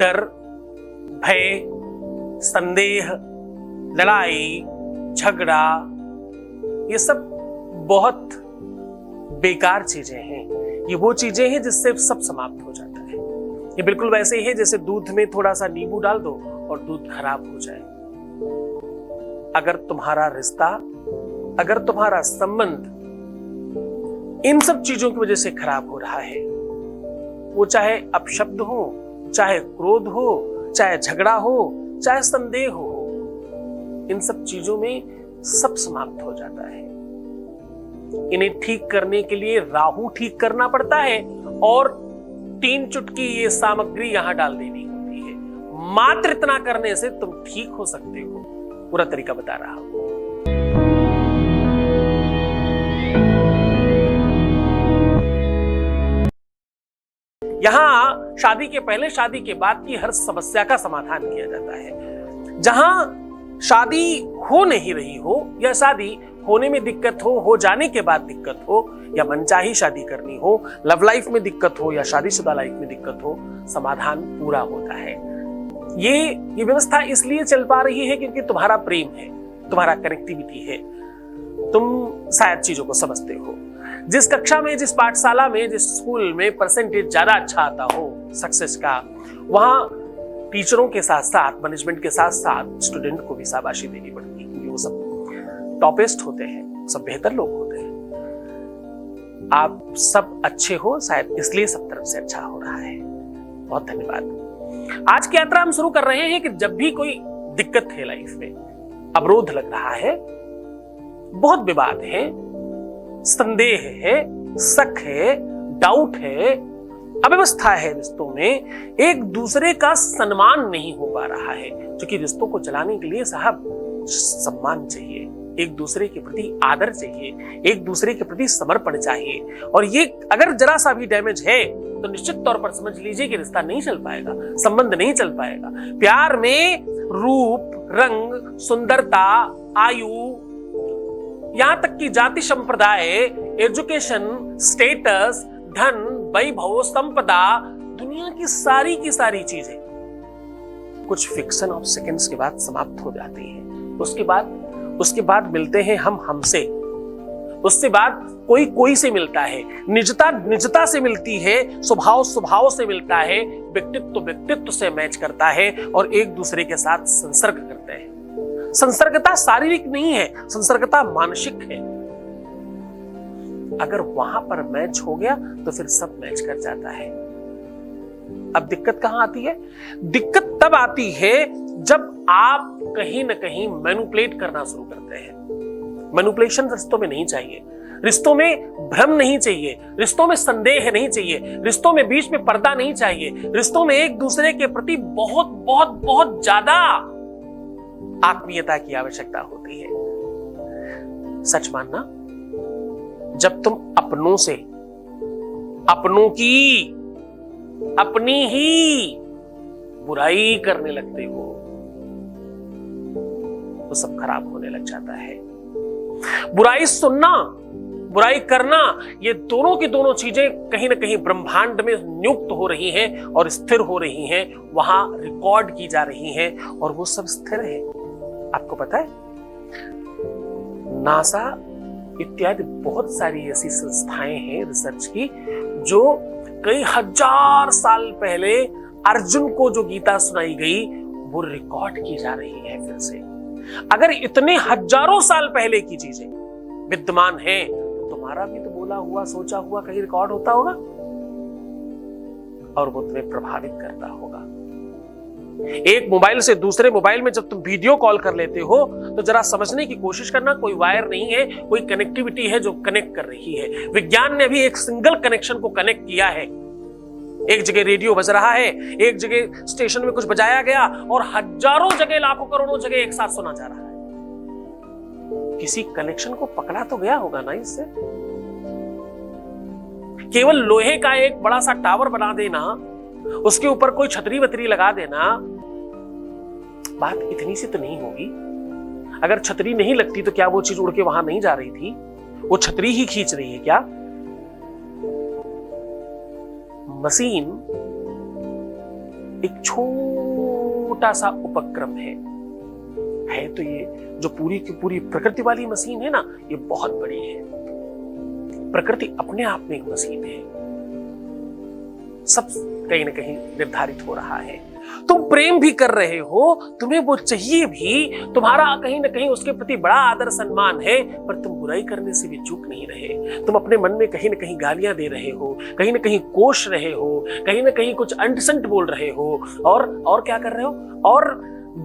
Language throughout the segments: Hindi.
डर, भय, संदेह, लड़ाई, झगड़ा, ये सब बहुत बेकार चीजें हैं। ये वो चीजें हैं जिससे सब समाप्त हो जाता है। ये बिल्कुल वैसे ही है जैसे दूध में थोड़ा सा नींबू डाल दो और दूध खराब हो जाए। अगर तुम्हारा रिश्ता, अगर तुम्हारा संबंध इन सब चीजों की वजह से खराब हो रहा है, वो चाहे अपशब्द हो, चाहे क्रोध हो, चाहे झगड़ा हो, चाहे संदेह हो, इन सब चीजों में सब समाप्त हो जाता है। इन्हें ठीक करने के लिए राहु ठीक करना पड़ता है और 3 चुटकी ये सामग्री यहां डाल देनी होती है। मात्र इतना करने से तुम ठीक हो सकते हो। पूरा तरीका बता रहा हूं। यहां शादी के पहले, शादी के बाद की हर समस्या का समाधान किया जाता है। जहां शादी हो नहीं रही हो या शादी होने में दिक्कत हो जाने के बाद दिक्कत हो, या मनचाही शादी करनी हो, लव लाइफ में दिक्कत हो या शादीशुदा लाइफ में दिक्कत हो, समाधान पूरा होता है। ये व्यवस्था इसलिए चल पा रही है क्योंकि तुम्हारा प्रेम है, तुम्हारा कनेक्टिविटी है, तुम शायद चीजों को समझते हो। जिस कक्षा में, जिस पाठशाला में, जिस स्कूल में परसेंटेज ज्यादा अच्छा आता हो सक्सेस का, वहां टीचरों के साथ साथ, मैनेजमेंट के साथ साथ स्टूडेंट को भी शाबाशी देनी पड़ती है क्योंकि वो सब टॉपिस्ट होते हैं, सब बेहतर लोग होते हैं। आप सब अच्छे हो, शायद इसलिए सब तरफ से अच्छा हो रहा है। बहुत धन्यवाद। आज की यात्रा हम शुरू कर रहे हैं कि जब भी कोई दिक्कत है लाइफ में, अवरोध लग रहा है, बहुत विवाद है, संदेह है, शक है, डाउट है, अव्यवस्था है रिश्तों में, एक दूसरे का सम्मान नहीं हो पा रहा है, क्योंकि रिश्तों को चलाने के लिए साहब सम्मान चाहिए, एक दूसरे के प्रति आदर चाहिए, एक दूसरे के प्रति समर्पण चाहिए। और ये अगर जरा सा भी डैमेज है तो निश्चित तौर पर समझ लीजिए कि रिश्ता नहीं चल पाएगा, संबंध नहीं चल पाएगा। प्यार में रूप, रंग, सुंदरता, आयु, यहां तक कि जाति, संप्रदाय, एजुकेशन, स्टेटस, धन, वैभव, संपदा, दुनिया की सारी चीजें कुछ फ्रिक्शन ऑफ सेकंड्स के बाद समाप्त हो जाती है। उसके बाद मिलते हैं हम हमसे, उसके बाद कोई से मिलता है, निजता से मिलती है, स्वभाव से मिलता है, व्यक्तित्व से मैच करता है और एक दूसरे के साथ संसर्ग करते हैं। संसर्गता शारीरिक नहीं है, संसर्गता मानसिक है। अगर वहां पर मैच हो गया तो फिर सब मैच कर जाता है। अब दिक्कत कहां आती है? दिक्कत तब आती है जब आप कहीं ना कहीं मैनिपुलेट करना शुरू करते हैं। मैनिपुलेशन रिश्तों में नहीं चाहिए, रिश्तों में भ्रम नहीं चाहिए, रिश्तों में संदेह नहीं चाहिए, रिश्तों में बीच में पर्दा नहीं चाहिए, रिश्तों में एक दूसरे के प्रति बहुत बहुत बहुत ज्यादा आत्मीयता की आवश्यकता होती है। सच मानना, जब तुम अपनों से, अपनों की, अपनी ही बुराई करने लगते हो तो सब खराब होने लग जाता है। बुराई सुनना, बुराई करना, ये दोनों की दोनों चीजें कहीं ना कहीं ब्रह्मांड में नियुक्त हो रही हैं और स्थिर हो रही हैं, वहां रिकॉर्ड की जा रही हैं और वो सब स्थिर है। आपको पता है, नासा इत्यादि बहुत सारी ऐसी संस्थाएं हैं रिसर्च की जो कई हजार साल पहले अर्जुन को जो गीता सुनाई गई वो रिकॉर्ड की जा रही है फिर से। अगर इतने हजारों साल पहले की चीजें विद्यमान हैं तो तुम्हारा भी तो बोला हुआ, सोचा हुआ कहीं रिकॉर्ड होता होगा और वो तुम्हें प्रभावित करता होगा। एक मोबाइल से दूसरे मोबाइल में जब तुम वीडियो कॉल कर लेते हो तो जरा समझने की कोशिश करना, कोई वायर नहीं है, कोई कनेक्टिविटी है जो कनेक्ट कर रही है। विज्ञान ने भी एक सिंगल कनेक्शन को कनेक्ट किया है। एक जगह रेडियो बज रहा है, एक जगह स्टेशन में कुछ बजाया गया और हजारों जगह, लाखों करोड़ों जगह एक साथ सुना जा रहा है। किसी कनेक्शन को पकड़ा तो गया होगा ना इससे। केवल लोहे का एक बड़ा सा टावर बना देना, उसके ऊपर कोई छतरी वतरी लगा देना, बात इतनी सी तो नहीं होगी। अगर छतरी नहीं लगती तो क्या वो चीज उड़ के वहां नहीं जा रही थी? वो छतरी ही खींच रही है क्या? मशीन एक छोटा सा उपक्रम है तो ये जो पूरी की पूरी प्रकृति वाली मशीन है ना, ये बहुत बड़ी है। प्रकृति अपने आप में एक मशीन है, सब कहीं ना कहीं निर्धारित हो रहा है। तुम प्रेम भी कर रहे हो, तुम्हें वो चाहिए भी, तुम्हारा कहीं ना कहीं उसके प्रति बड़ा आदर सम्मान है, पर तुम बुराई करने से भी चूक नहीं रहे। तुम अपने मन में कहीं ना कहीं गालियां दे रहे हो, कहीं ना कहीं कोश रहे हो, कहीं ना कहीं कुछ अंट-संट बोल रहे हो, और क्या कर रहे हो, और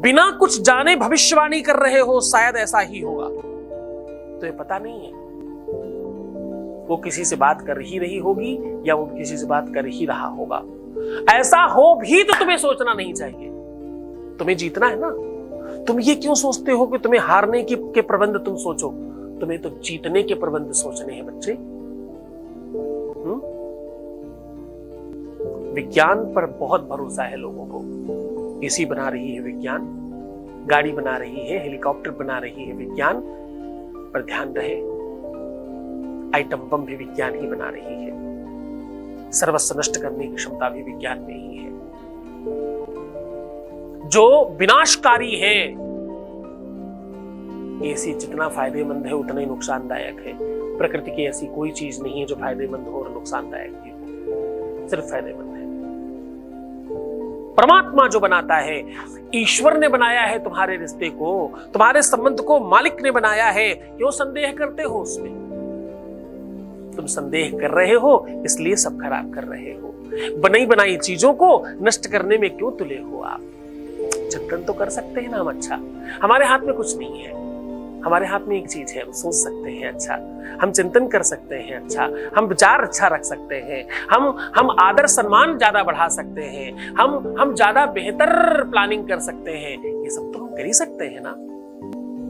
बिना कुछ जाने भविष्यवाणी कर रहे हो, शायद ऐसा ही होगा। तो ये पता नहीं है वो किसी से बात कर ही रही होगी या वो किसी से बात कर ही रहा होगा। ऐसा हो भी तो तुम्हें सोचना नहीं चाहिए। तुम्हें जीतना है ना। तुम ये क्यों सोचते हो कि तुम्हें हारने के प्रबंध तुम सोचो? तुम्हें तो जीतने के प्रबंध सोचने हैं बच्चे। विज्ञान पर बहुत भरोसा है लोगों को। एसी बना रही है विज्ञान, गाड़ी बना रही है, हेलीकॉप्टर बना रही है विज्ञान, पर ध्यान रहे आइटम बम भी विज्ञान ही बना रही है। सर्वस्व नष्ट करने की क्षमता भी विज्ञान में ही है। जो विनाशकारी है, एसी जितना फायदेमंद है उतना ही नुकसानदायक है। प्रकृति की ऐसी कोई चीज नहीं है जो फायदेमंद हो और नुकसानदायक भी हो, सिर्फ फायदेमंद है। परमात्मा जो बनाता है, ईश्वर ने बनाया है तुम्हारे रिश्ते को, तुम्हारे संबंध को मालिक ने बनाया है। क्यों संदेह करते हो उसमें? तुम संदेह कर रहे हो इसलिए सब खराब कर रहे हो। बनाई बनाई चीजों को नष्ट करने में क्यों तुले हो आप? चिंतन तो कर सकते हैं ना हम। अच्छा, हमारे हाथ में कुछ नहीं है, हमारे हाथ में एक चीज है, हम सोच सकते हैं अच्छा, हम चिंतन कर सकते हैं अच्छा, हम विचार अच्छा रख सकते हैं, हम आदर सम्मान ज्यादा बढ़ा सकते हैं, हम ज्यादा बेहतर प्लानिंग कर सकते हैं। ये सब तो हम कर ही सकते हैं ना।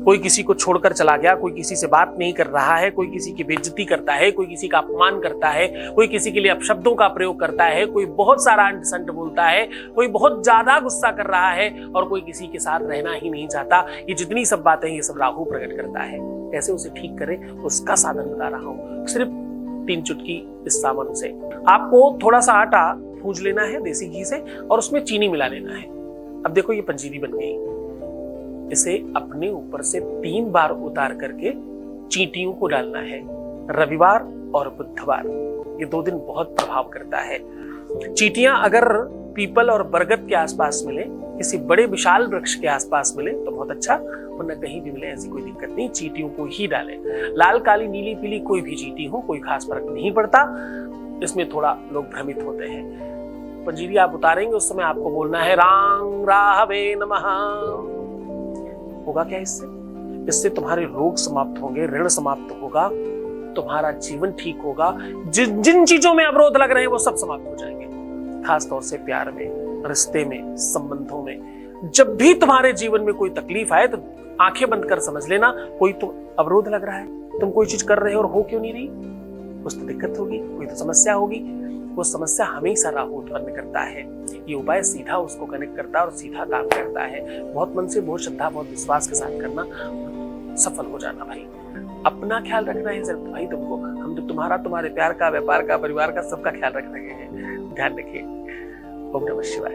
कोई किसी को छोड़कर चला गया, कोई किसी से बात नहीं कर रहा है, कोई किसी की बेइज्जती करता है, कोई किसी का अपमान करता है, कोई किसी के लिए अपशब्दों का प्रयोग करता है, कोई बहुत सारा अंट संट बोलता है, कोई बहुत ज्यादा गुस्सा कर रहा है और कोई किसी के साथ रहना ही नहीं चाहता। ये जितनी सब बातें ये सब राहु प्रकट करता है। कैसे उसे ठीक करें उसका साधन बता रहा हूं, सिर्फ 3 चुटकी इस सामान से। आपको थोड़ा सा आटा भूंज लेना है देसी घी से और उसमें चीनी मिला लेना है। अब देखो ये पंजीरी बन गई। इसे अपने ऊपर से 3 बार उतार करके चींटियों को डालना है, रविवार और बुधवार। ये 2 दिन बहुत प्रभाव करता है। चींटियां अगर पीपल और बरगद के आसपास मिले, किसी बड़े विशाल वृक्ष के आसपास मिले तो बहुत अच्छा, वरना कहीं भी मिले ऐसी कोई दिक्कत नहीं, चींटियों को ही डालें। लाल काली नीली पीली कोई भी चींटी हो, कोई खास फर्क नहीं पड़ता। इसमें थोड़ा लोग भ्रमित होते हैं। पंजीरी आप उतारेंगे उस समय आपको बोलना है राम राहवे नमः। होगा क्या इससे? इससे तुम्हारे रोग समाप्त होंगे, ऋण समाप्त होगा, तुम्हारा जीवन ठीक होगा। जिन चीजों में अवरोध लग रहे हैं वो सब समाप्त हो जाएंगे। खास तौर से प्यार में, रिश्ते में, संबंधों में। जब भी तुम्हारे जीवन में कोई तकलीफ आए तो आंखें बंद कर समझ लेना कोई तो अवरोध लग रहा है। तुम कोई चीज कर रहे हो और हो क्यों नहीं रही? कुछ तो दिक्कत होगी, कोई तो समस्या होगी। वो समस्या हमेशा राहु उत्पन्न करता है। ये उपाय सीधा उसको कनेक्ट करता है और सीधा काम करता है। बहुत मन से, बहुत श्रद्धा, बहुत विश्वास के साथ करना, सफल हो जाना भाई। अपना ख्याल रखना है सिर्फ भाई तुमको। हम तो तुम्हारा, तुम्हारे प्यार का, व्यापार का, परिवार का, सबका ख्याल रख रहे हैं। ध्यान रखिए। ओम नमः शिवाय।